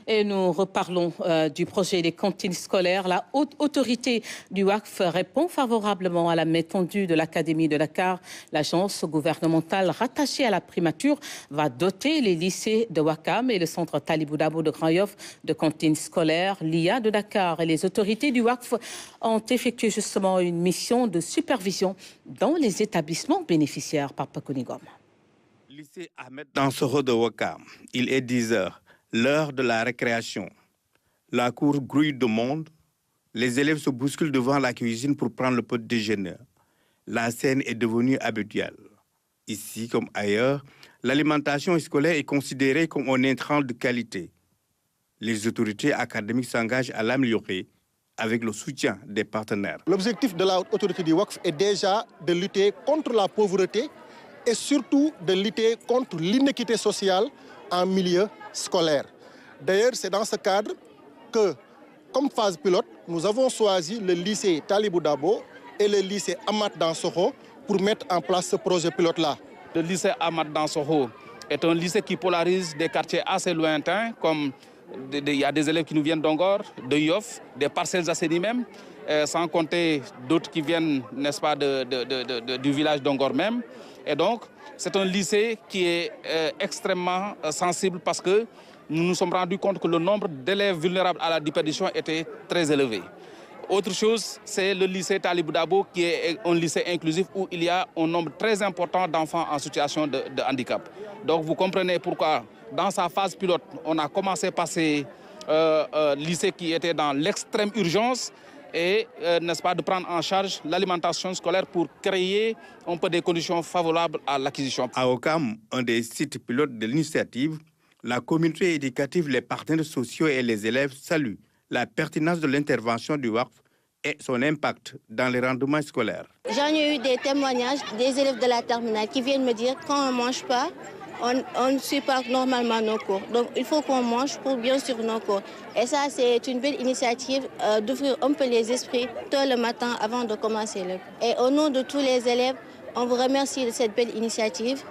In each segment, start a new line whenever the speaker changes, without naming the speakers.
Et nous reparlons du projet des cantines scolaires. La haute autorité du WACF répond favorablement à la main tendue de l'Académie de Dakar. L'agence gouvernementale rattachée à la primature va doter les lycées de Ouakam et le centre Talibou Dabo de Grand Yoff de cantines scolaires. L'IA de Dakar et les autorités du WACF ont effectué justement une mission de supervision dans les établissements bénéficiaires. Papa Konigom.
Lycée Ahmed Dansokho de Ouakam, il est 10 heures. L'heure de la récréation. La cour grouille de monde. Les élèves se bousculent devant la cuisine pour prendre le petit déjeuner. La scène est devenue habituelle. Ici comme ailleurs, l'alimentation scolaire est considérée comme un intrant de qualité. Les autorités académiques s'engagent à l'améliorer avec le soutien des partenaires.
L'objectif de la haute autorité du WACF est déjà de lutter contre la pauvreté et surtout de lutter contre l'inéquité sociale en milieu scolaire. D'ailleurs, c'est dans ce cadre que, comme phase pilote, nous avons choisi le lycée Talibou Dabo et le lycée Ahmed Dansokho pour mettre en place ce projet pilote-là.
Le lycée Ahmed Dansokho est un lycée qui polarise des quartiers assez lointains, comme il y a des élèves qui nous viennent d'Ongor, de Yoff, des Parcelles Assainies même, sans compter d'autres qui viennent, n'est-ce pas, du village d'Ongor même. Et donc, c'est un lycée qui est extrêmement sensible parce que nous nous sommes rendus compte que le nombre d'élèves vulnérables à la déperdition était très élevé. Autre chose, c'est le lycée Talibou Dabo qui est un lycée inclusif où il y a un nombre très important d'enfants en situation de handicap. Donc vous comprenez pourquoi, dans sa phase pilote, on a commencé par ces lycées qui étaient dans l'extrême urgence et, n'est-ce pas, de prendre en charge l'alimentation scolaire pour créer un peu des conditions favorables à l'acquisition.
À Ouakam, un des sites pilotes de l'initiative, la communauté éducative, les partenaires sociaux et les élèves saluent la pertinence de l'intervention du WACF et son impact dans les rendements scolaires.
J'en ai eu des témoignages des élèves de la terminale qui viennent me dire quand on ne mange pas, on ne suit pas normalement nos cours. Donc il faut qu'on mange pour bien suivre nos cours. Et ça, c'est une belle initiative d'ouvrir un peu les esprits tôt le matin avant de commencer le cours. Et au nom de tous les élèves, on vous remercie de cette belle initiative.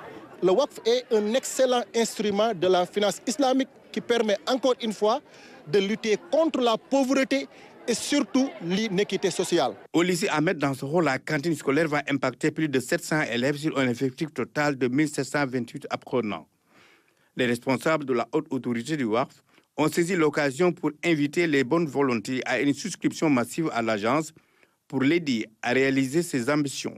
Le WACF est un excellent instrument de la finance islamique qui permet encore une fois de lutter contre la pauvreté et surtout l'inéquité sociale.
Au lycée Ahmed Dansokho, la cantine scolaire va impacter plus de 700 élèves sur un effectif total de 1728 apprenants. Les responsables de la haute autorité du WACF ont saisi l'occasion pour inviter les bonnes volontés à une souscription massive à l'agence pour l'aider à réaliser ses ambitions.